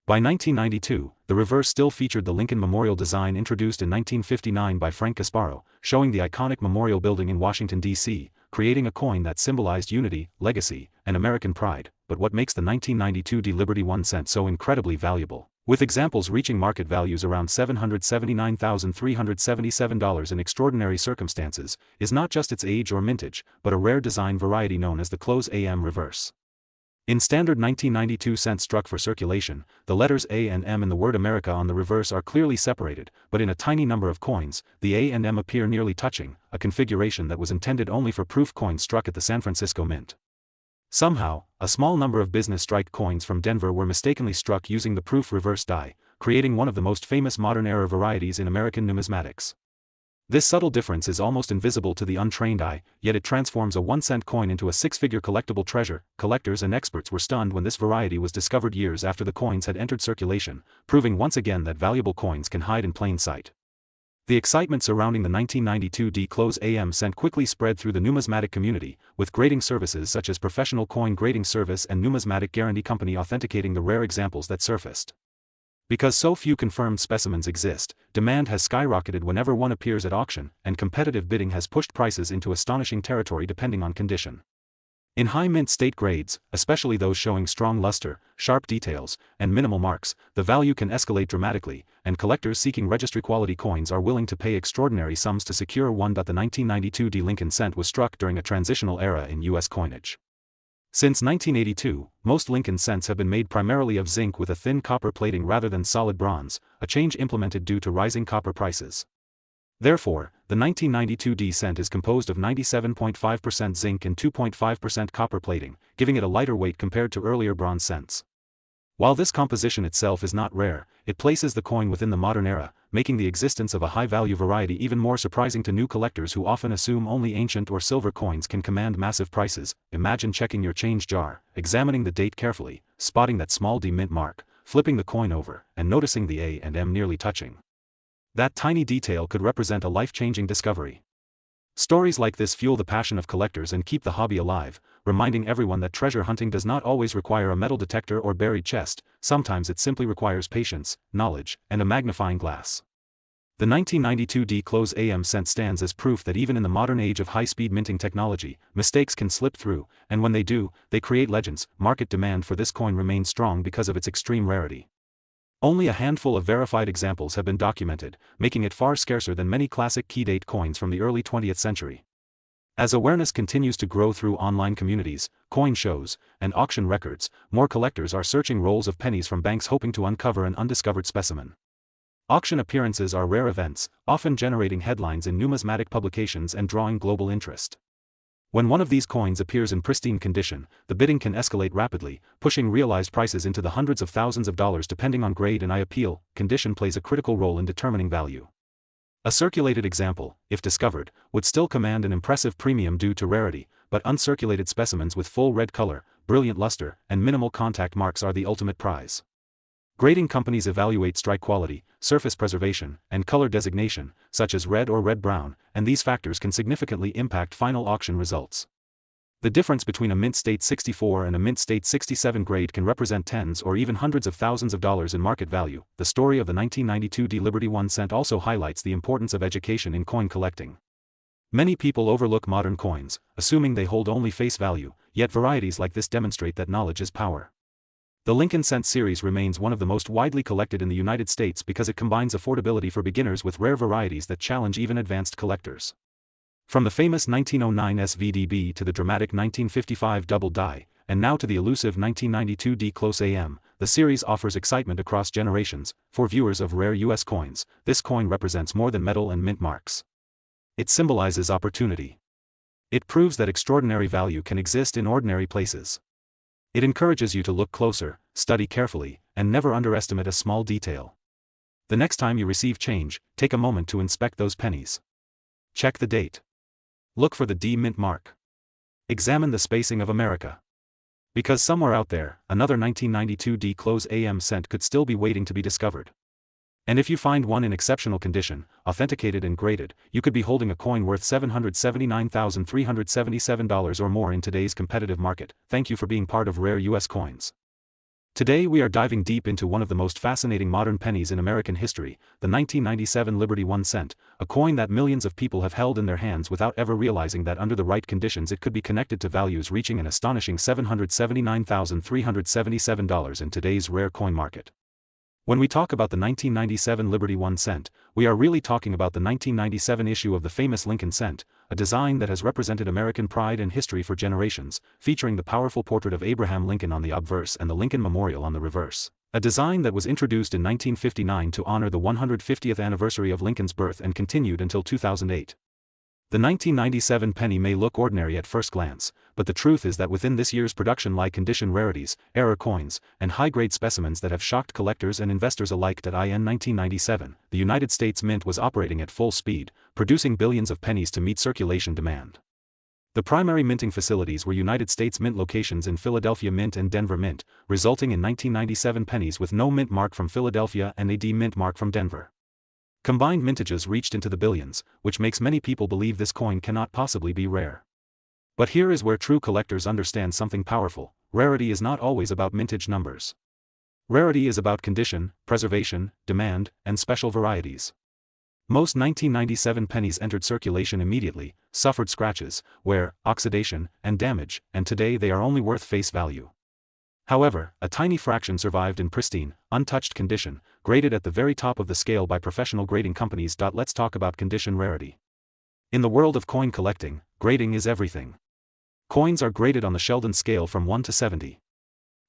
By 1992, the reverse still featured the Lincoln Memorial design introduced in 1959 by Frank Casparo, showing the iconic Memorial Building in Washington, D.C., creating a coin that symbolized unity, legacy, and American pride. But what makes the 1992 D Liberty 1 cent so incredibly valuable, with examples reaching market values around $779,377 in extraordinary circumstances, is not just its age or mintage, but a rare design variety known as the close AM reverse. In standard 1992 cents struck for circulation, the letters A and M in the word America on the reverse are clearly separated, but in a tiny number of coins, the A and M appear nearly touching, a configuration that was intended only for proof coins struck at the San Francisco Mint. Somehow, a small number of business strike coins from Denver were mistakenly struck using the proof reverse die, creating one of the most famous modern-era varieties in American numismatics. This subtle difference is almost invisible to the untrained eye, yet it transforms a 1-cent coin into a six-figure collectible treasure. Collectors and experts were stunned when this variety was discovered years after the coins had entered circulation, proving once again that valuable coins can hide in plain sight. The excitement surrounding the 1992 D close AM cent quickly spread through the numismatic community, with grading services such as Professional Coin Grading Service and Numismatic Guarantee Company authenticating the rare examples that surfaced. Because so few confirmed specimens exist, demand has skyrocketed whenever one appears at auction, and competitive bidding has pushed prices into astonishing territory depending on condition. In high mint state grades, especially those showing strong luster, sharp details, and minimal marks, the value can escalate dramatically, and collectors seeking registry-quality coins are willing to pay extraordinary sums to secure one. The 1992 D Lincoln cent was struck during a transitional era in U.S. coinage. Since 1982, most Lincoln cents have been made primarily of zinc with a thin copper plating rather than solid bronze, a change implemented due to rising copper prices. Therefore, The 1992 D cent is composed of 97.5% zinc and 2.5% copper plating, giving it a lighter weight compared to earlier bronze cents. While this composition itself is not rare, it places the coin within the modern era, making the existence of a high-value variety even more surprising to new collectors who often assume only ancient or silver coins can command massive prices. Imagine checking your change jar, examining the date carefully, spotting that small D mint mark, flipping the coin over, and noticing the A and M nearly touching. That tiny detail could represent a life-changing discovery. Stories like this fuel the passion of collectors and keep the hobby alive, reminding everyone that treasure hunting does not always require a metal detector or buried chest. Sometimes it simply requires patience, knowledge, and a magnifying glass. The 1992 D close AM cent stands as proof that even in the modern age of high-speed minting technology, mistakes can slip through, and when they do, they create legends. Market demand for this coin remains strong because of its extreme rarity. Only a handful of verified examples have been documented, making it far scarcer than many classic key-date coins from the early 20th century. As awareness continues to grow through online communities, coin shows, and auction records, more collectors are searching rolls of pennies from banks hoping to uncover an undiscovered specimen. Auction appearances are rare events, often generating headlines in numismatic publications and drawing global interest. When one of these coins appears in pristine condition, the bidding can escalate rapidly, pushing realized prices into the hundreds of thousands of dollars depending on grade and appeal. Condition plays a critical role in determining value. A circulated example, if discovered, would still command an impressive premium due to rarity, but uncirculated specimens with full red color, brilliant luster, and minimal contact marks are the ultimate prize. Grading companies evaluate strike quality, surface preservation, and color designation, such as red or red-brown, and these factors can significantly impact final auction results. The difference between a mint state 64 and a mint state 67 grade can represent tens or even hundreds of thousands of dollars in market value. The story of the 1992 D Liberty 1 cent also highlights the importance of education in coin collecting. Many people overlook modern coins, assuming they hold only face value, yet varieties like this demonstrate that knowledge is power. The Lincoln Cent series remains one of the most widely collected in the United States because it combines affordability for beginners with rare varieties that challenge even advanced collectors. From the famous 1909 SVDB to the dramatic 1955 double die, and now to the elusive 1992 D close AM, the series offers excitement across generations. For viewers of rare U.S. coins, this coin represents more than metal and mint marks. It symbolizes opportunity. It proves that extraordinary value can exist in ordinary places. It encourages you to look closer, study carefully, and never underestimate a small detail. The next time you receive change, take a moment to inspect those pennies. Check the date. Look for the D mint mark. Examine the spacing of America. Because somewhere out there, another 1992 D close AM cent could still be waiting to be discovered. And if you find one in exceptional condition, authenticated and graded, you could be holding a coin worth $779,377 or more in today's competitive market. Thank you for being part of Rare U.S. Coins. Today we are diving deep into one of the most fascinating modern pennies in American history, the 1997 Liberty 1 cent, a coin that millions of people have held in their hands without ever realizing that under the right conditions it could be connected to values reaching an astonishing $779,377 in today's rare coin market. When we talk about the 1997 Liberty 1 cent, we are really talking about the 1997 issue of the famous Lincoln cent, a design that has represented American pride and history for generations, featuring the powerful portrait of Abraham Lincoln on the obverse and the Lincoln Memorial on the reverse. A design that was introduced in 1959 to honor the 150th anniversary of Lincoln's birth and continued until 2008. The 1997 penny may look ordinary at first glance, but the truth is that within this year's production lie condition rarities, error coins, and high-grade specimens that have shocked collectors and investors alike. In 1997, the United States Mint was operating at full speed, producing billions of pennies to meet circulation demand. The primary minting facilities were United States Mint locations in Philadelphia Mint and Denver Mint, resulting in 1997 pennies with no mint mark from Philadelphia and a D mint mark from Denver. Combined mintages reached into the billions, which makes many people believe this coin cannot possibly be rare. But here is where true collectors understand something powerful: rarity is not always about mintage numbers. Rarity is about condition, preservation, demand, and special varieties. Most 1997 pennies entered circulation immediately, suffered scratches, wear, oxidation, and damage, and today they are only worth face value. However, a tiny fraction survived in pristine, untouched condition, graded at the very top of the scale by professional grading companies. Let's talk about condition rarity. In the world of coin collecting, grading is everything. Coins are graded on the Sheldon scale from 1 to 70.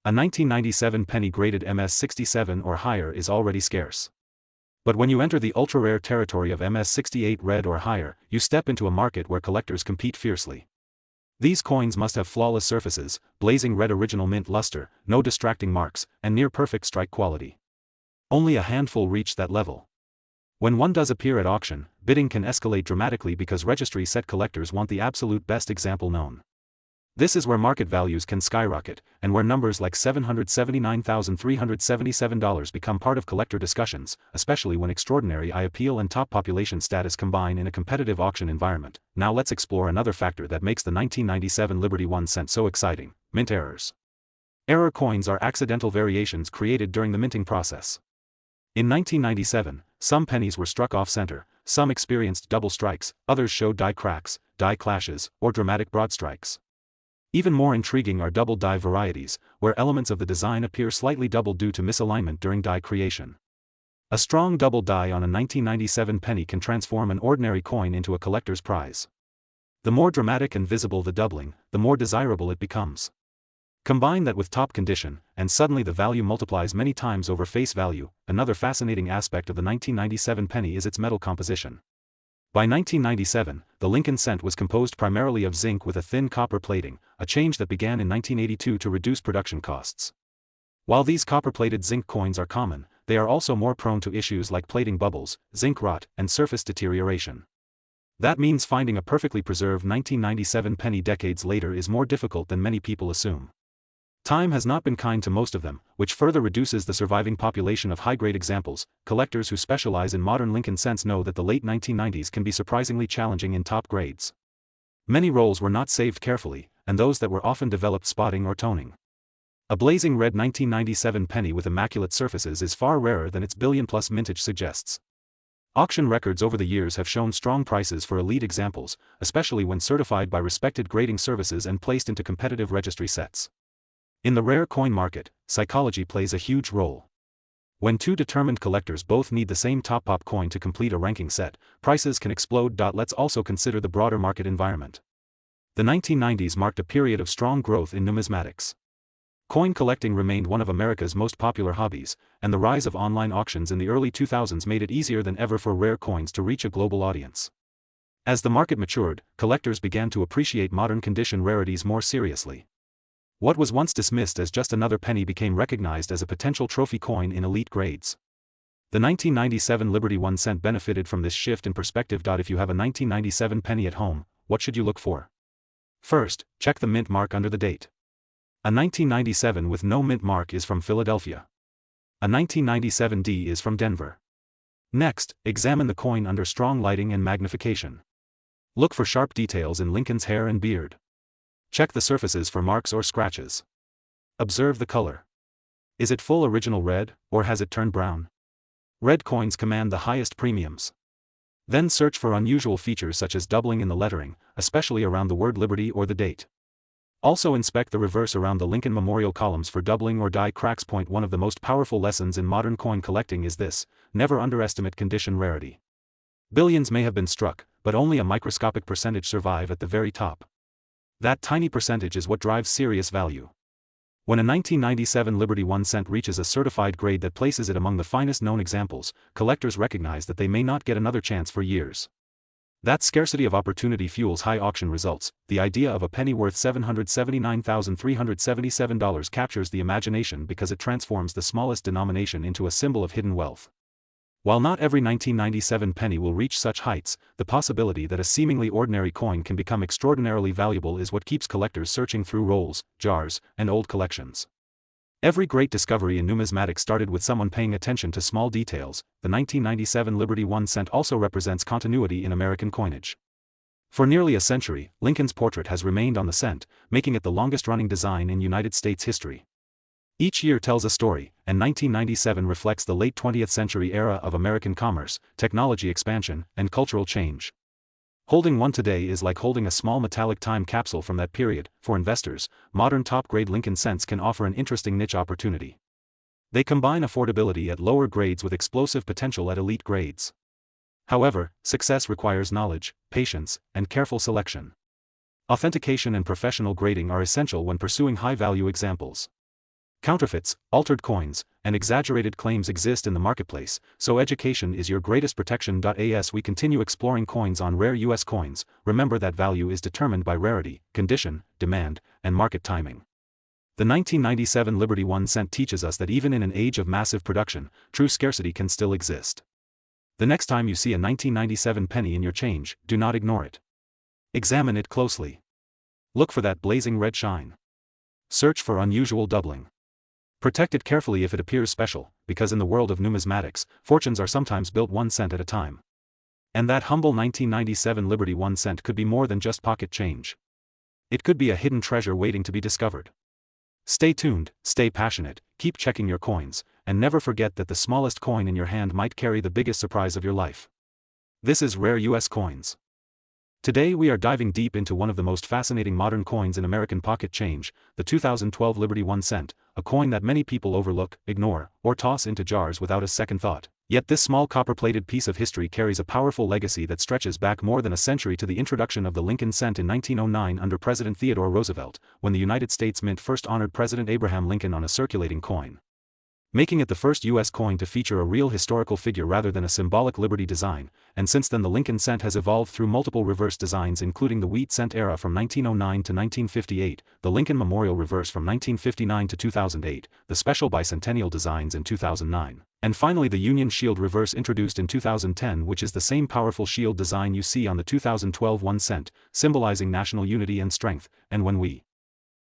A 1997 penny graded MS 67 or higher is already scarce. But when you enter the ultra-rare territory of MS68 red or higher, you step into a market where collectors compete fiercely. These coins must have flawless surfaces, blazing red original mint luster, no distracting marks, and near-perfect strike quality. Only a handful reach that level. When one does appear at auction, bidding can escalate dramatically because registry-set collectors want the absolute best example known. This is where market values can skyrocket, and where numbers like $779,377 become part of collector discussions, especially when extraordinary eye appeal and top population status combine in a competitive auction environment. Now let's explore another factor that makes the 1997 Liberty 1 cent so exciting: mint errors. Error coins are accidental variations created during the minting process. In 1997, some pennies were struck off-center, some experienced double strikes, others showed die cracks, die clashes, or dramatic broad strikes. Even more intriguing are double die varieties, where elements of the design appear slightly doubled due to misalignment during die creation. A strong double die on a 1997 penny can transform an ordinary coin into a collector's prize. The more dramatic and visible the doubling, the more desirable it becomes. Combine that with top condition, and suddenly the value multiplies many times over face value. Another fascinating aspect of the 1997 penny is its metal composition. By 1997, the Lincoln cent was composed primarily of zinc with a thin copper plating, a change that began in 1982 to reduce production costs. While these copper-plated zinc coins are common, they are also more prone to issues like plating bubbles, zinc rot, and surface deterioration. That means finding a perfectly preserved 1997 penny decades later is more difficult than many people assume. Time has not been kind to most of them, which further reduces the surviving population of high-grade examples. Collectors who specialize in modern Lincoln cents know that the late 1990s can be surprisingly challenging in top grades. Many rolls were not saved carefully, and those that were often developed spotting or toning. A blazing red 1997 penny with immaculate surfaces is far rarer than its billion-plus mintage suggests. Auction records over the years have shown strong prices for elite examples, especially when certified by respected grading services and placed into competitive registry sets. In the rare coin market, psychology plays a huge role. When two determined collectors both need the same top-pop coin to complete a ranking set, prices can explode. Let's also consider the broader market environment. The 1990s marked a period of strong growth in numismatics. Coin collecting remained one of America's most popular hobbies, and the rise of online auctions in the early 2000s made it easier than ever for rare coins to reach a global audience. As the market matured, collectors began to appreciate modern condition rarities more seriously. What was once dismissed as just another penny became recognized as a potential trophy coin in elite grades. The 1997 Liberty 1 cent benefited from this shift in perspective. If you have a 1997 penny at home, what should you look for? First, check the mint mark under the date. A 1997 with no mint mark is from Philadelphia. A 1997 D is from Denver. Next, examine the coin under strong lighting and magnification. Look for sharp details in Lincoln's hair and beard. Check the surfaces for marks or scratches. Observe the color. Is it full original red, or has it turned brown? Red coins command the highest premiums. Then search for unusual features such as doubling in the lettering, especially around the word Liberty or the date. Also inspect the reverse around the Lincoln Memorial columns for doubling or die cracks. One of the most powerful lessons in modern coin collecting is this: never underestimate condition rarity. Billions may have been struck, but only a microscopic percentage survive at the very top. That tiny percentage is what drives serious value. When a 1997 Liberty 1 cent reaches a certified grade that places it among the finest known examples, collectors recognize that they may not get another chance for years. That scarcity of opportunity fuels high auction results. The idea of a penny worth $779,377 captures the imagination because it transforms the smallest denomination into a symbol of hidden wealth. While not every 1997 penny will reach such heights, the possibility that a seemingly ordinary coin can become extraordinarily valuable is what keeps collectors searching through rolls, jars, and old collections. Every great discovery in numismatics started with someone paying attention to small details. The 1997 Liberty 1 cent also represents continuity in American coinage. For nearly a century, Lincoln's portrait has remained on the cent, making it the longest-running design in United States history. Each year tells a story, and 1997 reflects the late 20th century era of American commerce, technology expansion, and cultural change. Holding one today is like holding a small metallic time capsule from that period. For investors, modern top-grade Lincoln cents can offer an interesting niche opportunity. They combine affordability at lower grades with explosive potential at elite grades. However, success requires knowledge, patience, and careful selection. Authentication and professional grading are essential when pursuing high-value examples. Counterfeits, altered coins, and exaggerated claims exist in the marketplace, so education is your greatest protection. As we continue exploring coins on Rare US Coins, remember that value is determined by rarity, condition, demand, and market timing. The 1997 Liberty 1 cent teaches us that even in an age of massive production, true scarcity can still exist. The next time you see a 1997 penny in your change, do not ignore it. Examine it closely. Look for that blazing red shine. Search for unusual doubling. Protect it carefully if it appears special, because in the world of numismatics, fortunes are sometimes built 1 cent at a time. And that humble 1997 Liberty 1 cent could be more than just pocket change. It could be a hidden treasure waiting to be discovered. Stay tuned, stay passionate, keep checking your coins, and never forget that the smallest coin in your hand might carry the biggest surprise of your life. This is Rare US Coins. Today we are diving deep into one of the most fascinating modern coins in American pocket change, the 2012 Liberty 1 cent, a coin that many people overlook, ignore, or toss into jars without a second thought. Yet this small copper-plated piece of history carries a powerful legacy that stretches back more than a century to the introduction of the Lincoln cent in 1909 under President Theodore Roosevelt, when the United States Mint first honored President Abraham Lincoln on a circulating coin, making it the first U.S. coin to feature a real historical figure rather than a symbolic Liberty design, and since then the Lincoln cent has evolved through multiple reverse designs including the wheat cent era from 1909 to 1958, the Lincoln Memorial reverse from 1959 to 2008, the special bicentennial designs in 2009, and finally the Union Shield reverse introduced in 2010, which is the same powerful shield design you see on the 2012 1 cent, symbolizing national unity and strength. And when we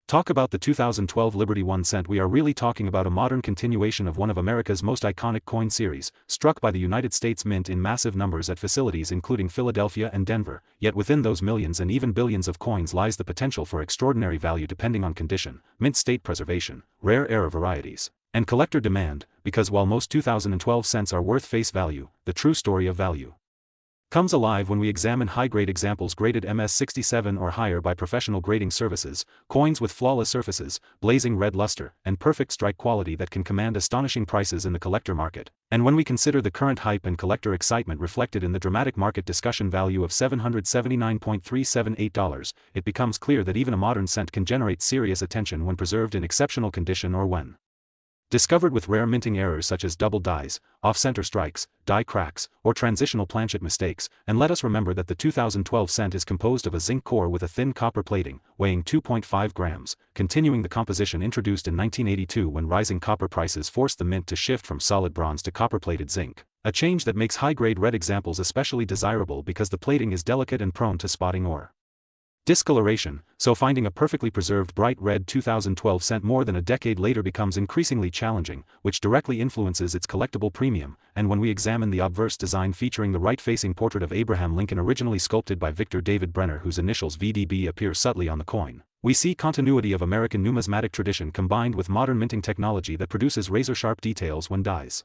talk about the 2012 Liberty 1 cent, we are really talking about a modern continuation of one of America's most iconic coin series, struck by the United States Mint in massive numbers at facilities including Philadelphia and Denver, yet within those millions and even billions of coins lies the potential for extraordinary value depending on condition, mint state preservation, rare era varieties, and collector demand, because while most 2012 cents are worth face value, the true story of value comes alive when we examine high-grade examples graded MS67 or higher by professional grading services, coins with flawless surfaces, blazing red luster, and perfect strike quality that can command astonishing prices in the collector market. And when we consider the current hype and collector excitement reflected in the dramatic market discussion value of $779.378, it becomes clear that even a modern cent can generate serious attention when preserved in exceptional condition or when discovered with rare minting errors such as double dies, off-center strikes, die cracks, or transitional planchet mistakes. And let us remember that the 2012 cent is composed of a zinc core with a thin copper plating, weighing 2.5 grams, continuing the composition introduced in 1982 when rising copper prices forced the mint to shift from solid bronze to copper-plated zinc, a change that makes high-grade red examples especially desirable because the plating is delicate and prone to spotting or discoloration, so finding a perfectly preserved bright red 2012 cent more than a decade later becomes increasingly challenging, which directly influences its collectible premium. And when we examine the obverse design featuring the right-facing portrait of Abraham Lincoln originally sculpted by Victor David Brenner, whose initials VDB appear subtly on the coin, we see continuity of American numismatic tradition combined with modern minting technology that produces razor-sharp details when dies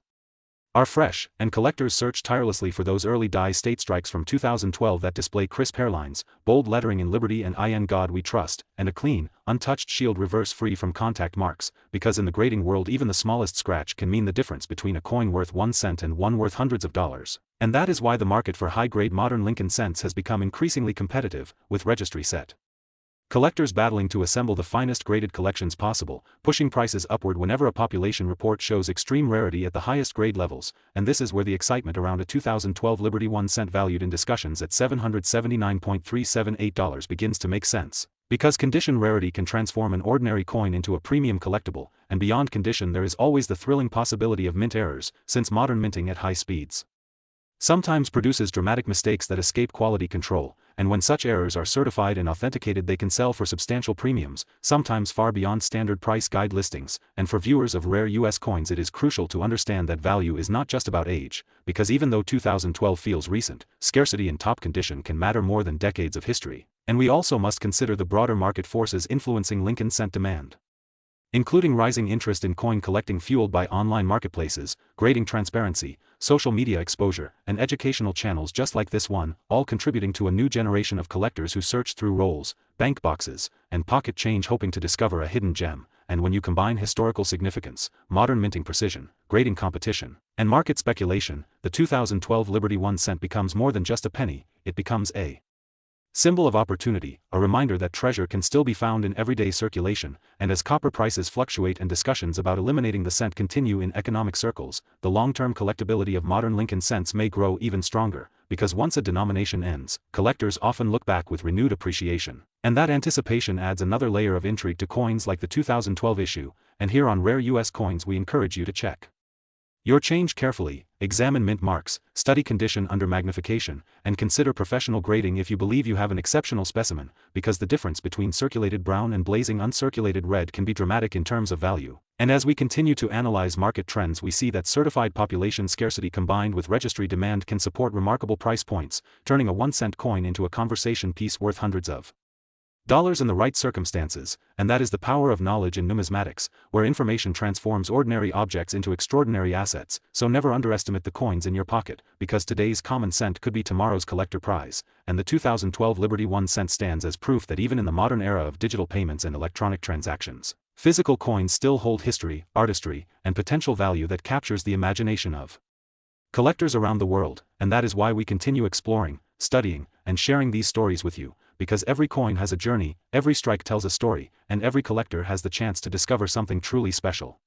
are fresh, and collectors search tirelessly for those early die state strikes from 2012 that display crisp hairlines, bold lettering in Liberty and In God We Trust, and a clean, untouched shield reverse free from contact marks, because in the grading world even the smallest scratch can mean the difference between a coin worth 1 cent and one worth hundreds of dollars. And that is why the market for high-grade modern Lincoln cents has become increasingly competitive, with registry set collectors battling to assemble the finest graded collections possible, pushing prices upward whenever a population report shows extreme rarity at the highest grade levels. And this is where the excitement around a 2012 Liberty 1 cent valued in discussions at $779.378 begins to make sense, because condition rarity can transform an ordinary coin into a premium collectible, and beyond condition there is always the thrilling possibility of mint errors, since modern minting at high speeds sometimes produces dramatic mistakes that escape quality control, and when such errors are certified and authenticated they can sell for substantial premiums, sometimes far beyond standard price guide listings. And for viewers of rare US coins, it is crucial to understand that value is not just about age, because even though 2012 feels recent, scarcity in top condition can matter more than decades of history. And we also must consider the broader market forces influencing Lincoln cent demand, including rising interest in coin collecting fueled by online marketplaces, grading transparency, social media exposure, and educational channels just like this one, all contributing to a new generation of collectors who search through rolls, bank boxes, and pocket change hoping to discover a hidden gem. And when you combine historical significance, modern minting precision, grading competition, and market speculation, the 2012 Liberty 1 cent becomes more than just a penny, it becomes a Symbol of opportunity, a reminder that treasure can still be found in everyday circulation, and as copper prices fluctuate and discussions about eliminating the cent continue in economic circles, the long-term collectability of modern Lincoln cents may grow even stronger, because once a denomination ends, collectors often look back with renewed appreciation. And that anticipation adds another layer of intrigue to coins like the 2012 issue, and here on Rare US Coins we encourage you to check your change carefully, examine mint marks, study condition under magnification, and consider professional grading if you believe you have an exceptional specimen, because the difference between circulated brown and blazing uncirculated red can be dramatic in terms of value. And as we continue to analyze market trends, we see that certified population scarcity combined with registry demand can support remarkable price points, turning a 1-cent coin into a conversation piece worth hundreds of dollars in the right circumstances, and that is the power of knowledge in numismatics, where information transforms ordinary objects into extraordinary assets. So never underestimate the coins in your pocket, because today's common cent could be tomorrow's collector prize, and the 2012 Liberty 1 cent stands as proof that even in the modern era of digital payments and electronic transactions, physical coins still hold history, artistry, and potential value that captures the imagination of collectors around the world, and that is why we continue exploring, studying, and sharing these stories with you, because every coin has a journey, every strike tells a story, and every collector has the chance to discover something truly special.